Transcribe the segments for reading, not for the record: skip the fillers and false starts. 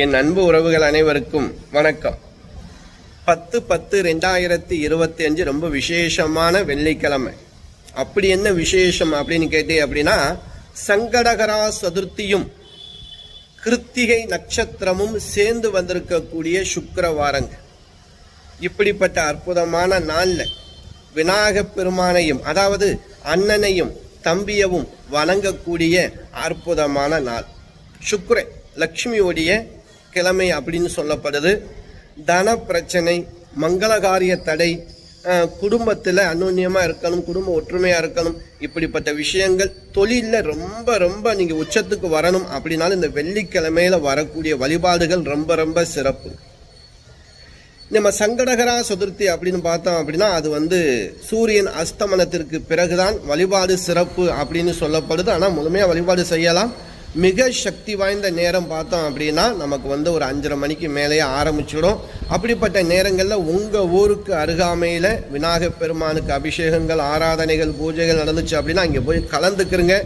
என் அன்பு உறவுகள் அனைவருக்கும் வணக்கம். 10/10/2025 ரொம்ப விசேஷமான வெள்ளிக்கிழமை. அப்படி என்ன விசேஷம் அப்படின்னு கேட்டே அப்படின்னா, சங்கடகரா சதுர்த்தியும் கிருத்திகை நட்சத்திரமும் சேர்ந்து வந்திருக்கக்கூடிய சுக்கிரவாரங்க. இப்படிப்பட்ட அற்புதமான நாளில் விநாயகப் பெருமானையும், அதாவது அண்ணனையும் தம்பியவும் வணங்கக்கூடிய அற்புதமான நாள். சுக்கிரன் லக்ஷ்மியோடைய கிழமை அப்படின்னு சொல்லப்படுது. தன பிரச்சனை, மங்களகாரிய தடை, குடும்பத்தில் அந்யோன்யமாக இருக்கணும், குடும்ப ஒற்றுமையாக இருக்கணும், இப்படிப்பட்ட விஷயங்கள் தொழிலில் ரொம்ப ரொம்ப நீங்கள் உச்சத்துக்கு வரணும் அப்படின்னாலும் இந்த வெள்ளிக்கிழமையில் வரக்கூடிய வழிபாடுகள் ரொம்ப ரொம்ப சிறப்பு. நம்ம சங்கடகரா சதுர்த்தி அப்படின்னு பார்த்தோம் அப்படின்னா, அது சூரியன் அஸ்தமனத்திற்கு பிறகுதான் வழிபாடு சிறப்பு அப்படின்னு சொல்லப்படுது. ஆனால் முழுமையாக வழிபாடு செய்யலாம். மிக சக்தி வாய்ந்த நேரம் பார்த்தோம் அப்படின்னா நமக்கு ஒரு 5:30 மணிக்கு மேலேயே ஆரம்பிச்சிடும். அப்படிப்பட்ட நேரங்களில் உங்கள் ஊருக்கு அருகாமையில் விநாயகப் பெருமானுக்கு அபிஷேகங்கள், ஆராதனைகள், பூஜைகள் நடந்துச்சு அப்படின்னா அங்கே போய் கலந்துக்கிறங்க.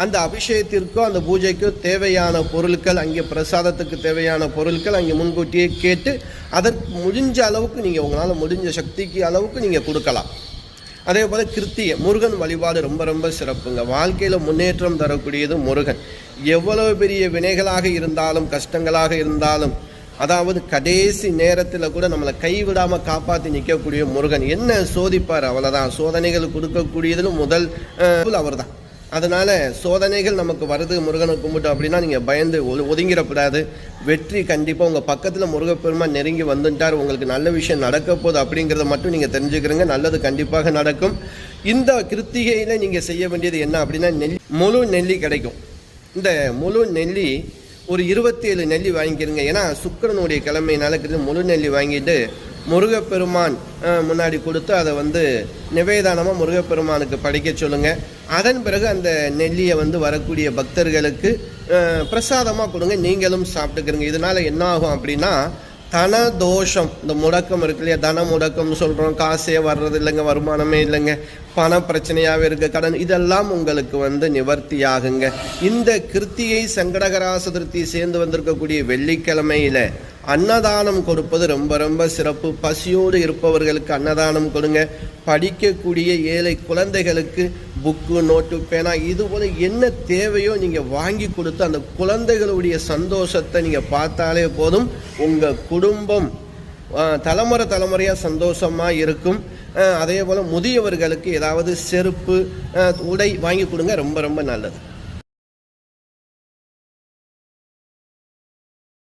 அந்த அபிஷேகத்திற்கோ அந்த பூஜைக்கோ தேவையான பொருட்கள், அங்கே பிரசாதத்துக்கு தேவையான பொருட்கள் அங்கே முன்கூட்டியே கேட்டு அதற்கு முடிஞ்ச அளவுக்கு நீங்கள் உங்களால் முடிஞ்ச சக்திக்கு அளவுக்கு நீங்கள் கொடுக்கலாம். அதே போல் கிருத்திகை முருகன் வழிபாடு ரொம்ப ரொம்ப சிறப்புங்க. வாழ்க்கையில் முன்னேற்றம் தரக்கூடியது முருகன். எவ்வளவு பெரிய வினைகளாக இருந்தாலும், கஷ்டங்களாக இருந்தாலும், அதாவது கடைசி நேரத்தில் கூட நம்மளை கைவிடாமல் காப்பாற்றி நிற்கக்கூடிய முருகன். என்ன சோதிப்பார், அவ்வளோதான். சோதனைகள் கொடுக்கக்கூடியதிலும் முதல் அவர் தான். அதனால் சோதனைகள் நமக்கு வருது முருகனை கும்பிட்டு அப்படின்னா நீங்கள் பயந்து ஒதுங்கிடக்கூடாது. வெற்றி கண்டிப்பாக உங்கள் பக்கத்தில் முருகப்பெருமான் நெருங்கி வந்துட்டார், உங்களுக்கு நல்ல விஷயம் நடக்க போகுது அப்படிங்கிறத மட்டும் நீங்கள் தெரிஞ்சுக்கிறீங்க. நல்லது கண்டிப்பாக நடக்கும். இந்த கிருத்திகையில் நீங்கள் செய்ய வேண்டியது என்ன அப்படின்னா, முழு நெல்லி கிடைக்கும். இந்த முழு நெல்லி ஒரு 27 நெல்லி வாங்கிக்கிறங்க. ஏன்னா சுக்கிரனுடைய கிழமையினால முழு நெல்லி வாங்கிட்டு முருகப்பெருமான் முன்னாடி கொடுத்து அதை நிவேதானமாக முருகப்பெருமானுக்கு படிக்க சொல்லுங்கள். அதன் பிறகு அந்த நெல்லியை வரக்கூடிய பக்தர்களுக்கு பிரசாதமாக கொடுங்க. நீங்களும் சாப்பிட்டுக்கிறங்க. இதனால் என்ன ஆகும் அப்படின்னா, தன தோஷம், இந்த முடக்கம் இருக்கு இல்லையா, தன முடக்கம்னு சொல்கிறோம். காசே வர்றது இல்லைங்க, வருமானமே இல்லைங்க, பண பிரச்சனையாகவே இருக்க, கடன், இதெல்லாம் உங்களுக்கு நிவர்த்தி ஆகுங்க. இந்த கிருத்திகை சங்கடகரா சதுர்த்தி சேர்ந்து வந்திருக்கக்கூடிய வெள்ளிக்கிழமையில் அன்னதானம் கொடுப்பது ரொம்ப ரொம்ப சிறப்பு. பசியோடு இருப்பவர்களுக்கு அன்னதானம் கொடுங்க. படிக்கக்கூடிய ஏழை குழந்தைகளுக்கு புக்கு, நோட்டு, பேனா, இதுபோல் என்ன தேவையோ நீங்கள் வாங்கி கொடுத்து அந்த குழந்தைகளுடைய சந்தோஷத்தை நீங்கள் பார்த்தாலே போதும். உங்கள் குடும்பம் தலைமுறையாக சந்தோஷமாக இருக்கும். அதே போல் முதியவர்களுக்கு ஏதாவது செருப்பு, உடை வாங்கி கொடுங்க. ரொம்ப ரொம்ப நல்லது.